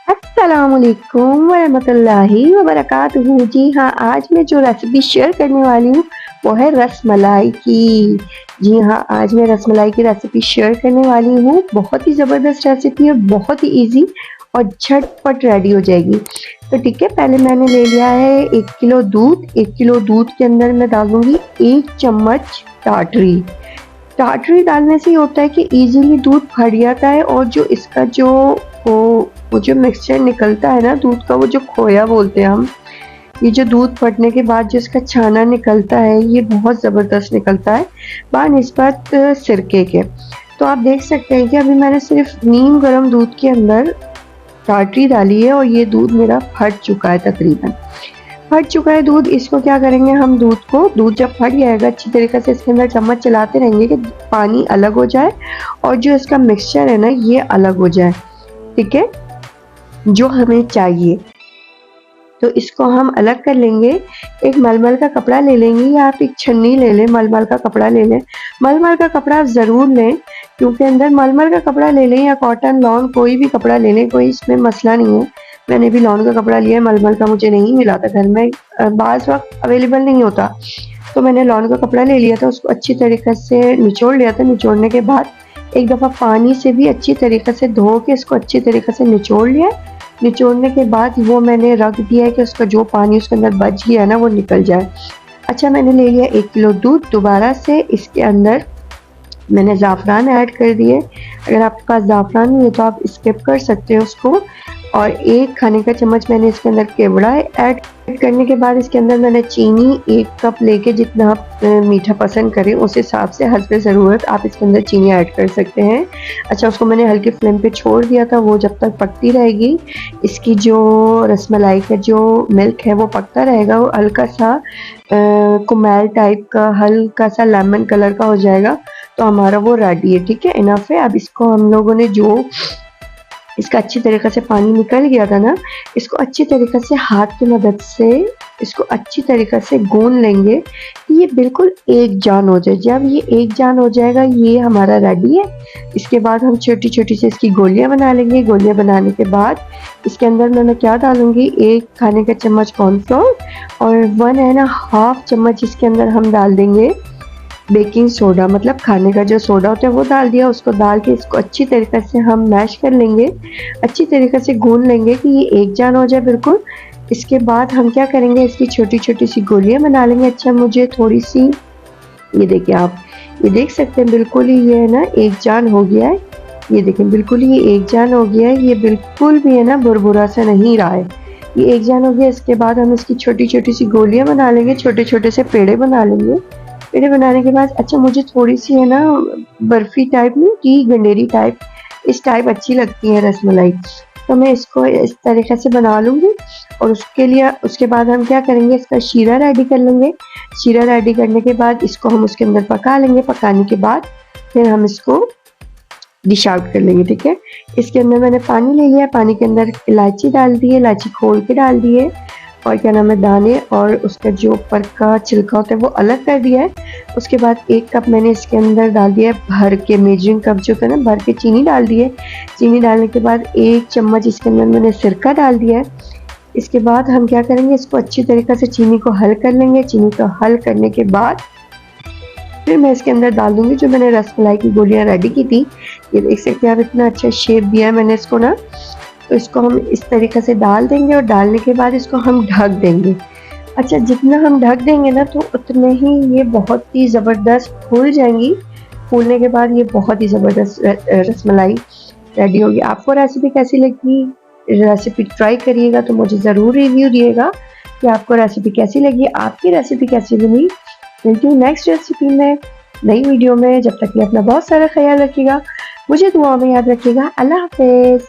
अस्सलामुअलैकुम वरहमतुल्लाहि वबरकातुहू। जी हाँ, आज मैं जो रेसिपी शेयर करने वाली हूँ वो है रसमलाई की। जी हाँ, आज मैं रसमलाई की रेसिपी शेयर करने वाली हूँ। बहुत ही ज़बरदस्त रेसिपी है, बहुत ही इजी और झटपट रेडी हो जाएगी। तो ठीक है, पहले मैंने ले लिया है 1 किलो दूध। 1 किलो दूध के अंदर मैं डालूंगी 1 चम्मच टाटरी। टाटरी डालने से ये होता है कि इजीली दूध फट जाता है और जो इसका वो जो मिक्सचर निकलता है ना दूध का, वो जो खोया बोलते हैं हम, ये जो दूध फटने के बाद जो इसका छाना निकलता है ये बहुत ज़बरदस्त निकलता है बानिस्बत सिरके के। तो आप देख सकते हैं कि अभी मैंने सिर्फ नीम गर्म दूध के अंदर टाटरी डाली है और ये दूध मेरा फट चुका है, तकरीबन फट चुका है दूध। इसको क्या करेंगे हम, दूध जब फट जाएगा अच्छी तरीके से इसके अंदर चम्मच चलाते रहेंगे कि पानी अलग हो जाए और जो इसका मिक्सचर है ना ये अलग हो जाए, ठीक है, जो हमें चाहिए। तो इसको हम अलग कर लेंगे। एक मलमल का कपड़ा ले लेंगे या आप एक छन्नी ले लें, मलमल का कपड़ा ले लें। मलमल का कपड़ा आप ज़रूर लें, क्योंकि अंदर मलमल का कपड़ा ले लें या कॉटन लॉन कोई भी कपड़ा ले लें, कोई इसमें मसला नहीं है। मैंने भी लॉन का कपड़ा लिया है, मलमल का मुझे नहीं मिला था घर में, बाज़ वक्त अवेलेबल नहीं होता, तो मैंने लॉन का कपड़ा ले लिया था। उसको अच्छी तरीके से निचोड़ लिया था। निचोड़ने के बाद एक दफ़ा पानी से भी अच्छी तरीके से धो के इसको अच्छी तरीके से निचोड़ लिया। निचोड़ने के बाद वो मैंने रख दिया है कि उसका जो पानी उसके अंदर बच गया है ना वो निकल जाए। अच्छा, मैंने ले लिया 1 किलो दूध। दोबारा से इसके अंदर मैंने ज़ाफ़रान ऐड कर दिए। अगर आपके पास ज़ाफ़रान नहीं है तो आप स्किप कर सकते हो उसको। और 1 खाने का चम्मच मैंने इसके अंदर केवड़ा ऐड करने के बाद इसके अंदर मैंने चीनी 1 कप लेके, जितना आप मीठा पसंद करें उस हिसाब से हस्बे ज़रूरत आप इसके अंदर चीनी ऐड कर सकते हैं। अच्छा, उसको मैंने हल्की फ्लेम पे छोड़ दिया था, वो जब तक पकती रहेगी इसकी जो रसमलाई का जो मिल्क है वो पकता रहेगा। वो हल्का सा कुमेल टाइप का, हल्का सा लेमन कलर का हो जाएगा तो हमारा वो रेडी है, ठीक है, इनफ है। अब इसको हम लोगों ने जो इसका अच्छी तरीके से पानी निकल गया था ना, इसको अच्छी तरीके से हाथ की मदद से इसको अच्छी तरीके से गूंद लेंगे, ये बिल्कुल एक जान हो जाए। जब ये एक जान हो जाएगा ये हमारा रेडी है। इसके बाद हम छोटी छोटी से इसकी गोलियां बना लेंगे। गोलियां बनाने के बाद इसके अंदर मैं क्या डालूंगी, 1 खाने का चम्मच कॉर्नफ्लोर और 1.5 चम्मच इसके अंदर हम डाल देंगे बेकिंग सोडा, मतलब खाने का जो सोडा होता है वो डाल दिया। उसको डाल के इसको अच्छी तरीके से हम मैश कर लेंगे, अच्छी तरीके से गूंद लेंगे कि ये एक जान हो जाए बिल्कुल। इसके बाद हम क्या करेंगे, इसकी छोटी छोटी सी गोलियां बना लेंगे। अच्छा, मुझे थोड़ी सी, ये देखिए आप ये देख सकते हैं बिल्कुल ही ये है ना एक जान हो गया है। ये देखें बिल्कुल ही ये एक जान हो गया है, ये बिल्कुल भी है ना बुरबुरा सा नहीं रहा है, ये एक जान हो गया। इसके बाद हम इसकी छोटी छोटी सी गोलियां बना लेंगे, छोटे छोटे से पेड़े बना लेंगे। पेड़े बनाने के बाद अच्छा, मुझे थोड़ी सी है ना बर्फी टाइप नहीं की, गंडेरी टाइप, इस टाइप अच्छी लगती है रसमलाई, तो मैं इसको इस तरीके से बना लूँगी। और उसके लिए उसके बाद हम क्या करेंगे, इसका शीरा रेडी कर लेंगे। शीरा रेडी करने के बाद इसको हम उसके अंदर पका लेंगे। पकाने के बाद फिर हम इसको डिश आउट कर लेंगे, ठीक है। इसके अंदर मैंने पानी ले लिया, पानी के अंदर इलायची डाल दी है, इलायची खोल के डाल दी है, और क्या नाम है दाने और उसका जो ऊपर का छिलका होता है वो अलग कर दिया है। उसके बाद 1 कप मैंने इसके अंदर डाल दिया है भर के, मेजरिंग कप जो होता है ना, भर के चीनी डाल दी है। चीनी डालने के बाद 1 चम्मच इसके अंदर मैंने सिरका डाल दिया है। इसके बाद हम क्या करेंगे, इसको अच्छी तरीके से चीनी को हल कर लेंगे। चीनी को हल करने के बाद फिर मैं इसके अंदर डाल दूंगी जो मैंने रसमलाई की गोलियां रेडी की थी। ये देख सकते हैं आप, इतना अच्छा शेप दिया है मैंने इसको ना। तो इसको हम इस तरीके से डाल देंगे और डालने के बाद इसको हम ढक देंगे। अच्छा, जितना हम ढक देंगे ना तो उतने ही ये बहुत ही ज़बरदस्त फूल जाएंगी। फूलने के बाद ये बहुत ही ज़बरदस्त रसमलाई रेडी होगी। आपको रेसिपी कैसी लगी, रेसिपी ट्राई करिएगा तो मुझे ज़रूर रिव्यू दिएगा कि आपको रेसिपी कैसी लगी, आपकी रेसिपी कैसी बनी। मिलती हूँ नेक्स्ट रेसिपी में, नई वीडियो में। जब तक कि अपना बहुत सारा ख्याल रखिएगा, मुझे दुआ में याद रखिएगा। अल्लाह हाफिज़।